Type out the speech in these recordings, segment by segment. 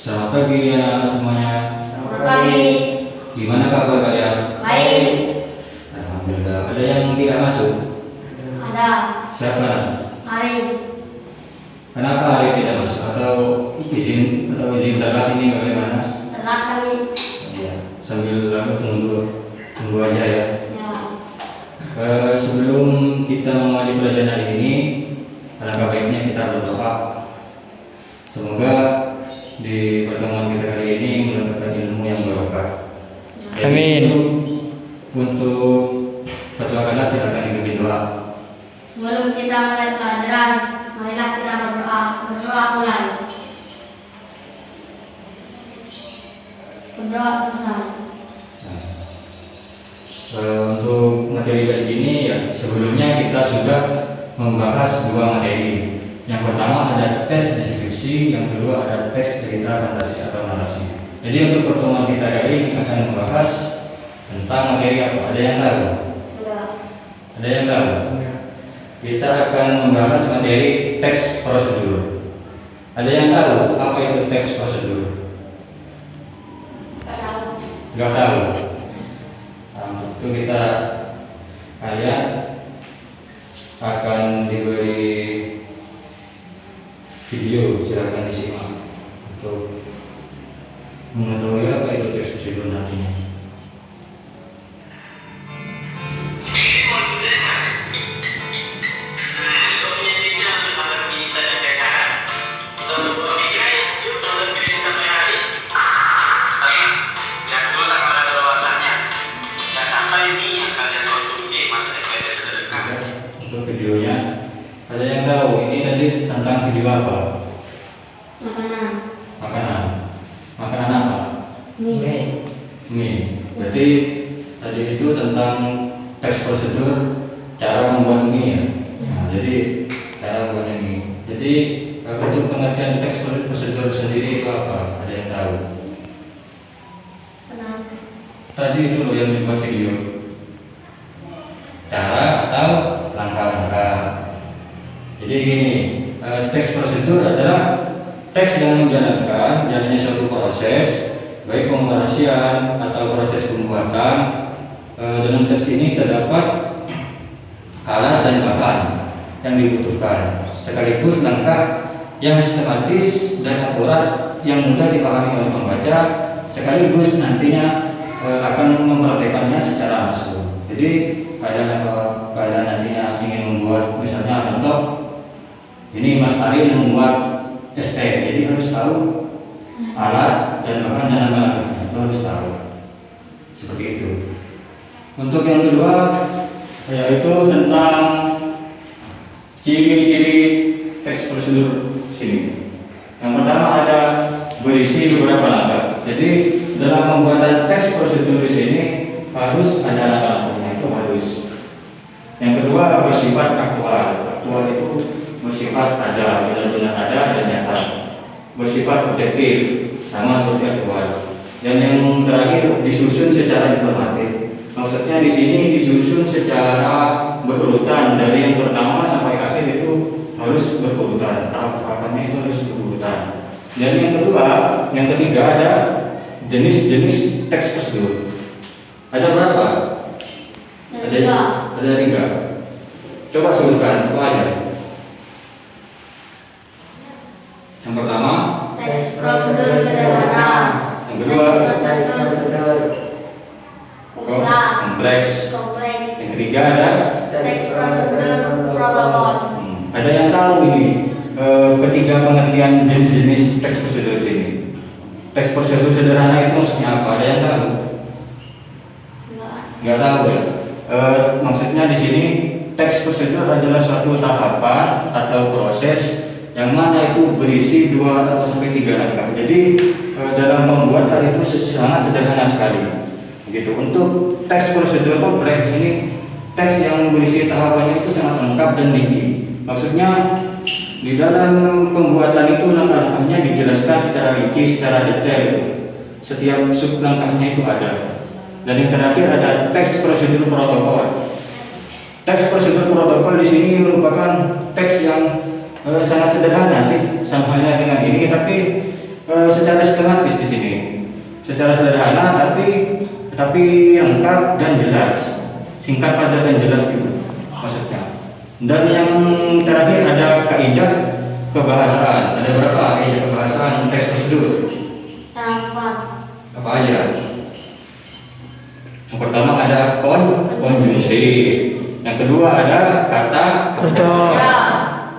Selamat pagi anak semuanya. Selamat pagi. Gimana kabar kalian? Baik. Alhamdulillah. Ada yang tidak masuk? Ada. Siapa? Mari. Kenapa hari tidak masuk? Atau izin telat ini bagaimana? Telat kami. Ya, sambil tunggu aja ya. Ya. Sebelum kita memulai pelajaran hari ini, alangkah baiknya kita berdoa. Semoga di pertemuan kita kali ini mendapatkan ilmu yang barokah. Amin. Untuk fatwa kelas silakan dipimpin doa. Sebelum kita mulai pelajaran, marilah kita berdoa. Berdoa mulai. Berdoa bersama. Untuk materi kali ini ya, sebelumnya kita sudah membahas dua materi. Yang pertama ada tes deskripsi, yang kedua ada tes cerita fantasi atau narasi. Jadi untuk pertemuan kita kali ini akan membahas tentang materi apa? Ada yang tahu? Enggak. Ada yang tahu? Kita akan membahas materi teks prosedur. Ada yang tahu apa itu teks prosedur? Enggak tahu. Enggak tahu. Itu kita kalian akan diberi video, silakan disimak untuk mengetahui apa itu teks prosedur nantinya. Untuk videonya, ada yang tahu ini tadi tentang video apa? Makanan. Makanan apa? Mie. Mie. Berarti tadi itu tentang teks prosedur cara membuat mie ya. Nah, jadi cara membuat mie. Jadi untuk pengertian teks prosedur sendiri itu apa? Ada yang tahu? Kenapa? Tadi itu loh yang dibuat video. Cara atau langkah-langkah. Jadi gini, teks prosedur adalah teks yang menjalankan jalannya suatu proses, baik pengoperasian atau proses pembuatan. Dalam teks ini terdapat alat dan bahan yang dibutuhkan, sekaligus langkah yang sistematis dan akurat yang mudah dipahami oleh pembaca, sekaligus nantinya akan mempraktekannya secara langsung. Jadi kalian nantinya ingin membuat, misalnya contoh ini Mas Ari membuat ST, jadi harus tahu alat dan bahan dan langkah-langkahnya, itu harus tahu. Seperti itu. Untuk yang kedua yaitu tentang ciri-ciri teks prosedur sini. Yang pertama ada berisi beberapa langkah. Jadi dalam pembuatan teks prosedur di sini harus ada langkah-langkahnya, itu harus. Yang kedua bersifat aktual. Aktual itu bersifat ada, benar-benar ada dan nyata. Bersifat objektif, sama seperti aktual. Dan yang terakhir disusun secara informatif. Maksudnya di sini disusun secara berurutan, dari yang pertama sampai akhir itu harus berurutan, tahap-tahapannya itu harus berurutan. Dan yang ketiga ada jenis-jenis teks prosedur. Ada berapa? Ada tiga. Coba sebutkan apa aja. Yang pertama Teks prosedur sederhana. Yang kedua Teks prosedur kompleks. Yang ketiga ada Teks prosedur protokol. Ada yang tahu ini ketiga pengertian jenis-jenis teks prosedur ini. Teks prosedur sederhana itu maksudnya apa? Ada yang tahu? Nggak tahu ya. Maksudnya di sini teks prosedur adalah suatu tahapan atau proses yang mana itu berisi 2 atau sampai 3 langkah. Jadi dalam pembuatan itu sangat sederhana sekali. Begitu. Untuk teks prosedur kompleks ini, teks yang berisi tahapannya itu sangat lengkap dan tinggi. Maksudnya di dalam pembuatan itu langkah-langkahnya dijelaskan secara rinci, secara detail. Setiap sub langkahnya itu ada. Dan yang terakhir ada teks prosedur protokol. Teks prosedur protokol di sini merupakan teks yang sangat sederhana sih, sama halnya dengan ini, tapi secara sistematis di sini. Secara sederhana tapi lengkap dan jelas, singkat, padat dan jelas gitu maksudnya. Dan yang terakhir ada kaidah kebahasaan. Ada berapa kaidah kebahasaan teks prosedur? Apa aja? Yang pertama ada konjungsi. Yang kedua ada kata Kerja.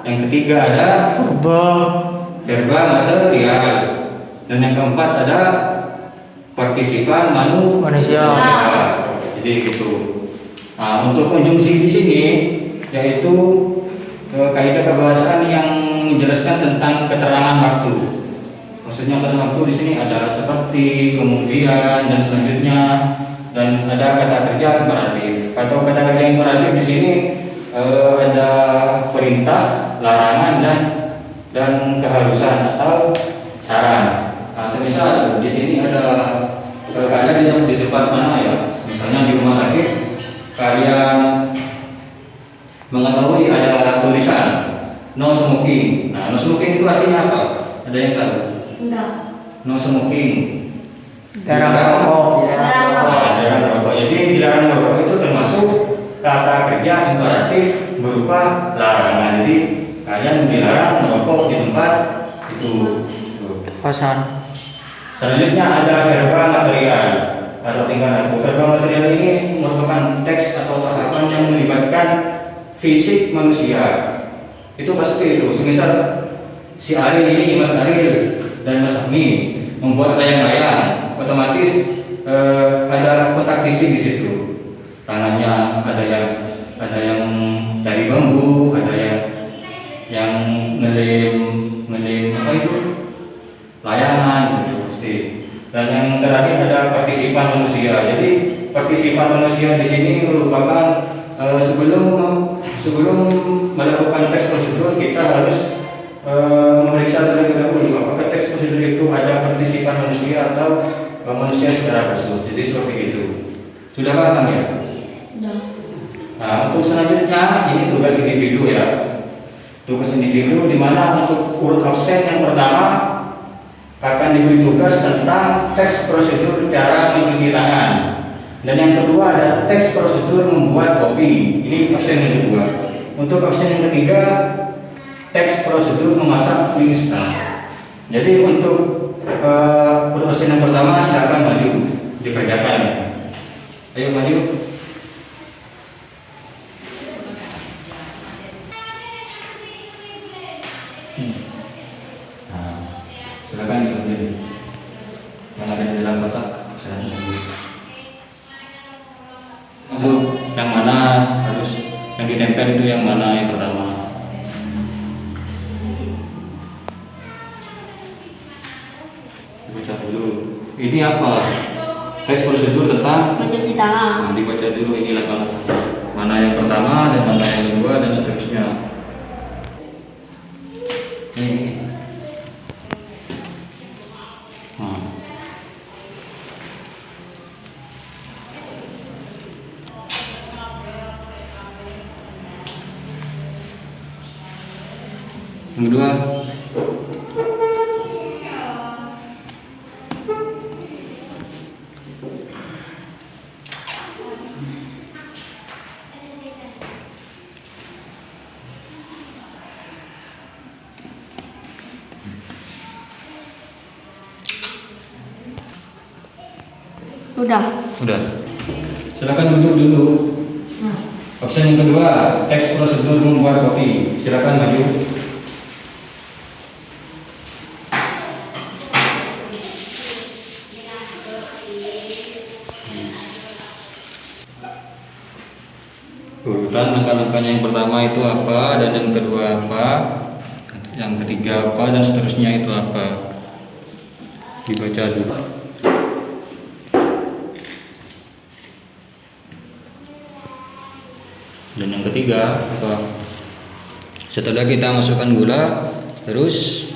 Yang ketiga ada verba material. Dan yang keempat ada partisipan manusia. Jadi gitu. Nah, untuk konjungsi di sini yaitu kaidah kebahasaan yang menjelaskan tentang keterangan waktu. Maksudnya keterangan waktu di sini ada seperti, kemudian, dan selanjutnya, dan ada kata kerja imperatif. Atau kata kerja imperatif di sini ada perintah, larangan, dan keharusan atau saran. Nah, semisal di sini ada kalian di tempat mana ya? Misalnya di rumah sakit, kalian mengetahui ada tulisan no smoking. Nah, no smoking itu artinya apa? Ada yang tahu? Enggak. No smoking. Dilarang merokok. Dilarang merokok. Jadi dilarang merokok itu termasuk kata kerja imperatif berupa larangan. Jadi kalian dilarang merokok di tempat itu. Pasan. Selanjutnya ada verba material atau tingkah laku. Verba material ini merupakan teks atau tahapan yang melibatkan fisik manusia. Itu pasti itu. Semisal si Ariel ini, Mas Ariel dan Mas Agni membuat layang-layang, otomatis ada kontak fisik di situ. Tangannya ada yang dari bambu, ada yang ngelem apa itu? Layangan gitu pasti. Dan yang terakhir ada partisipan manusia. Jadi partisipan manusia di sini merupakan sebelum melakukan tes prosedur kita harus memeriksa terlebih dahulu apakah tes prosedur itu ada partisipan manusia atau manusia secara khusus. Jadi seperti itu. Sudah paham ya? Sudah. Nah, untuk selanjutnya ini tugas individu ya. Tugas individu di mana untuk urut absen yang pertama akan diberi tugas tentang teks prosedur cara mencuci tangan. Dan yang kedua ada teks prosedur membuat kopi. Ini absen yang kedua. Untuk absen yang ketiga, teks prosedur memasak mie instan. Jadi untuk absen yang pertama silakan maju dikerjakan. Ayo maju. Silakan diambil yang ada di dalam kotak. Silakan diambil. Untuk yang mana harus yang ditempel itu yang mana yang pertama? Baca dulu. Ini apa? Teks prosedur tentang Mencuci tangan. Nah, dibaca dulu ini langkah-langkahnya. Mana yang pertama dan mana yang kedua dan seterusnya. Ini. Yang kedua, Sudah. silakan duduk dulu. Nah. Opsi yang kedua, teks prosedur membuat kopi. Silakan maju. Urutan langkah-langkahnya yang pertama itu apa dan yang kedua apa. yang ketiga apa, dan seterusnya itu apa. Dibaca dulu. Dan yang ketiga apa? Setelah kita masukkan gula, terus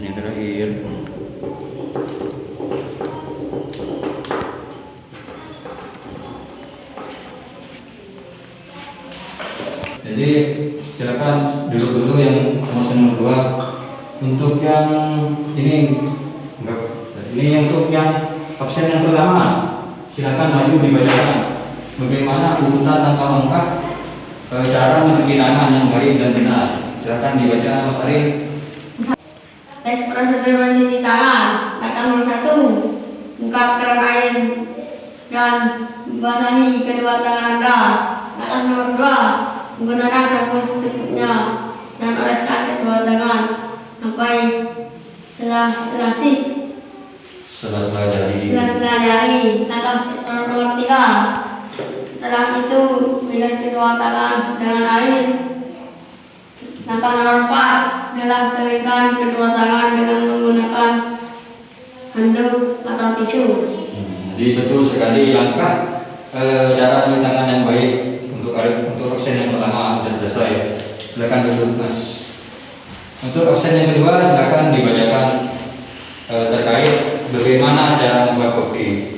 yang terakhir jadi silakan duduk dulu yang nomor 2. Untuk yang ini enggak, ini untuk yang absen yang pertama, silakan maju dibacakan bagaimana urutan langkah-langkah cara mencuci tangan yang baik dan benar. Silakan dibaca Mas Ari. Teks prosedur mencuci tangan. Langkah nomor 1, buka keran air dan basahi kedua tangan Anda. Langkah nomor 2, menggunakan sabun secukupnya dan oleskan kedua tangan sampai Sela-sela jari. jari. Langkah nomor 3, setelah itu bilas kedua tangan dengan air. Langkah nomor 4, segera keringkan kedua tangan dengan menggunakan handuk atau tisu. Jadi betul sekali langkah cara cuci tangan yang baik untuk absen yang pertama sudah selesai. Silakan duduk Mas. Untuk absen yang kedua silakan dibacakan terkait bagaimana cara membuat kopi.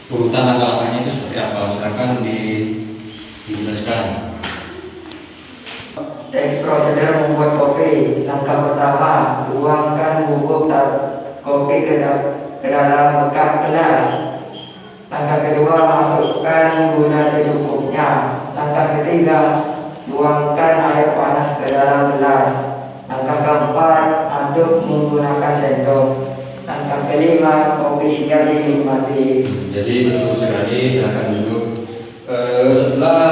Urutan langkah-langkahnya itu seperti apa? Silakan dijelaskan. Teks prosedur membuat kopi. Langkah pertama, tuangkan bubuk kopi ke dalam bekas gelas. Langkah kedua, masukkan gula secukupnya. Langkah ketiga, tuangkan air panas ke dalam gelas. Langkah keempat, aduk menggunakan sendok. Langkah kelima, kopi siap dinikmati. Jadi betul sekali, silakan duduk. Setelah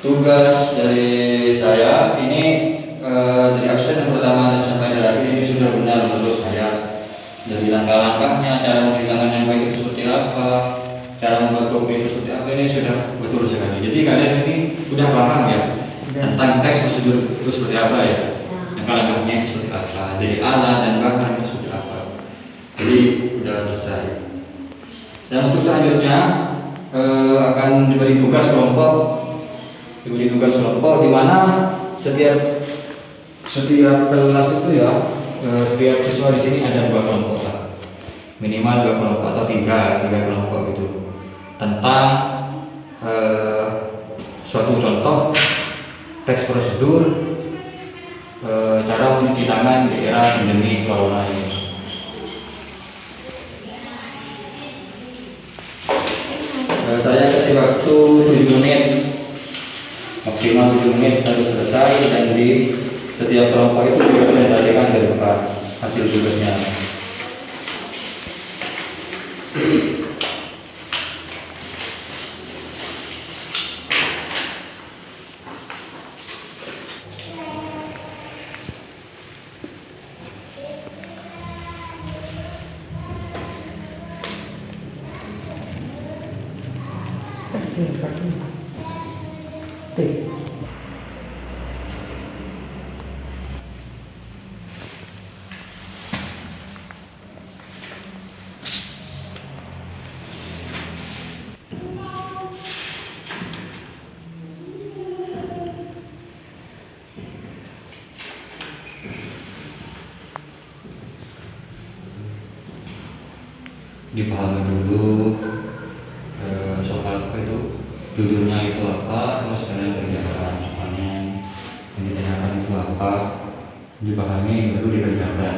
tugas dari saya ini dari absen yang pertama dan sampai terakhir ini sudah benar menurut saya. Dari langkah-langkahnya, cara mencuci tangan yang baik itu seperti apa, cara membuat kopi itu seperti apa, ini sudah betul sekali. Jadi kalian ini sudah paham ya tentang teks prosedur itu seperti apa ya, langkah-langkahnya itu seperti apa, dari alat dan bahan itu seperti apa. Jadi sudah selesai. Dan untuk selanjutnya akan diberi tugas kelompok. Di mana setiap kelas itu ya, setiap siswa di sini ada 2 kelompok lah, minimal 2 kelompok atau 3 kelompok itu tentang suatu contoh teks prosedur cara mencuci tangan di era pandemi corona ini. Saya kasih waktu 7 menit, maksimal 7 menit harus selesai, dan di setiap kelompok itu dipresentasikan dari depan hasil tugasnya. Dipahami dulu soal apa itu, judulnya itu apa, terus kalian kerjakan soalnya yang ditanyakan itu apa, dipahami baru dikerjakan.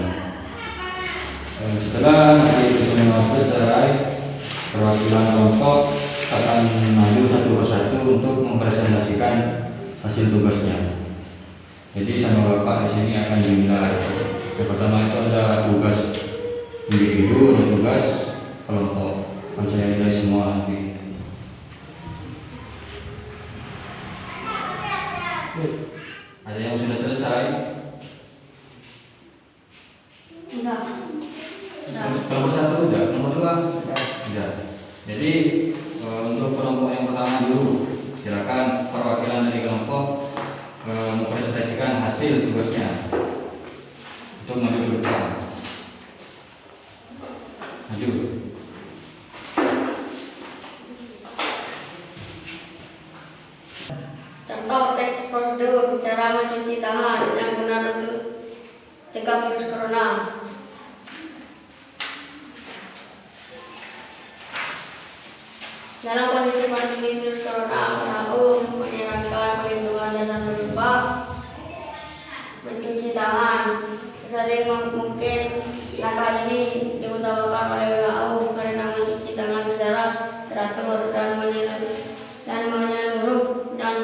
Setelah itu semua selesai, perwakilan kelompok akan maju satu persatu untuk mempresentasikan hasil tugasnya. Jadi sama Bapak di sini akan dinilai. Yang pertama itu ada tugas individu, ada tugas kelompok. Akan saya nilai semua nanti. Ada yang sudah selesai? Enggak. Kelompok 1 udah, kelompok 2 sudah. Jadi untuk kelompok yang pertama dulu, silakan perwakilan dari kelompok mempresentasikan hasil tugasnya untuk maju ke depan. Maju. Contoh teks prosedur cara mencuci tangan yang benar untuk cegah virus corona. Dalam kondisi pandemi virus corona, WHO menyarankan perlindungan dasar berupa mencuci tangan. Sering mungkin langkah ini diutamakan oleh WHO karena mencuci tangan secara teratur dan menyeluruh dan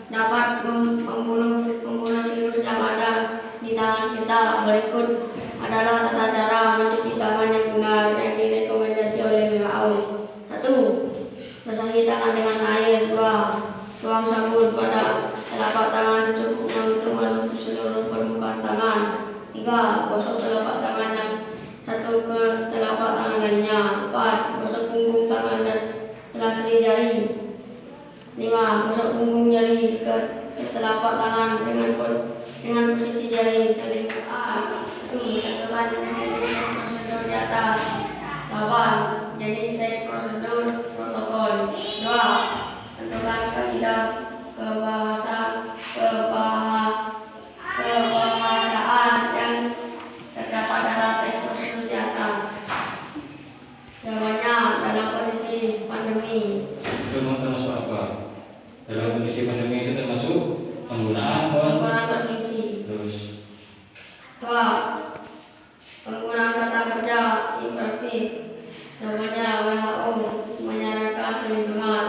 dapat membunuh virus yang ada di tangan kita. Berikut adalah tata cara mencuci tangan yang benar yang direkomendasi oleh WHO. 1. Basahi tangan dengan air. 2. Tuang sabun pada telapak tangan secukupnya untuk menutup seluruh permukaan tangan. 3. Gosok telapak tangan yang satu ke telapak tangan lainnya. 4. Gosok punggung tangan dan sela-seli jari. 5. Gosok punggung jari ke telapak tangan dengan posisi jari saling tentukan jenis prosedur di atas. 8. Jenis teks prosedur protokol. 2. Tentukan kaidah kebahasaan yang terdapat dalam teks prosedur di atas. Jawabannya dalam kondisi pandemi. Itu termasuk apa? Dalam kondisi pandemi itu termasuk penggunaan kondisi. terus 2. Penggunaan kata kerja imperatif. Jawabannya WHO menyarankan perlindungan.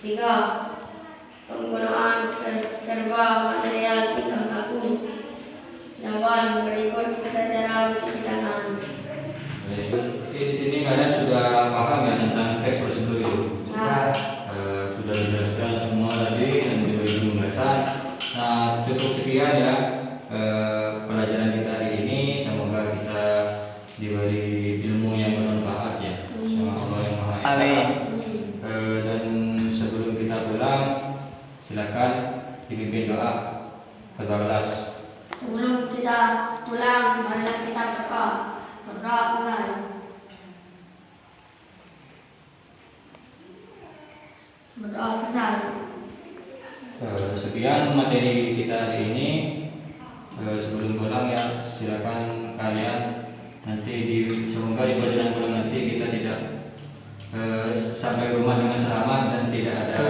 3. Penggunaan serba material tingkah laku. Jawaban berikut cara mencuci tangan. di sini kalian sudah paham ya tentang teks prosedur itu? Sudah dijelaskan semua tadi dan diberi penjelasan. Nah, cukup sekian ya pelajaran kita hari ini. Semoga kita diberi ilmu yang bermanfaat ya sama Allah yang Maha Esa. Amin. Dan sebelum kita pulang, silakan dipimpin doa ketua kelas. Sebelum kita pulang, marilah kita berdoa mulai. Berdoa selesai. Sekian materi kita hari ini. Sebelum pulang ya, silakan kalian nanti semoga di perjalanan pulang nanti kita tidak sampai rumah dengan selamat dan tidak ada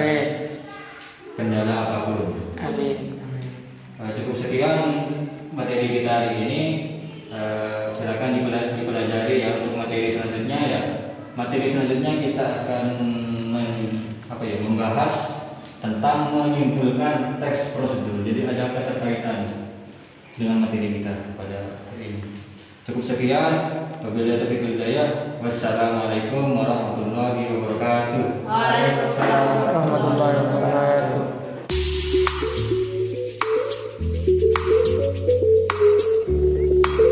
kendala apapun. Amin. Cukup sekian materi kita hari ini. Silakan dipelajari ya untuk materi selanjutnya ya. Materi selanjutnya kita akan membahas tentang menyimpulkan teks prosedur. Jadi ada keterkaitan dengan materi kita pada hari ini. Cukup sekian. Wabillahi taufiq wal hidayah. Wassalamualaikum warahmatullahi wabarakatuh. Waalaikumsalam warahmatullahi wabarakatuh.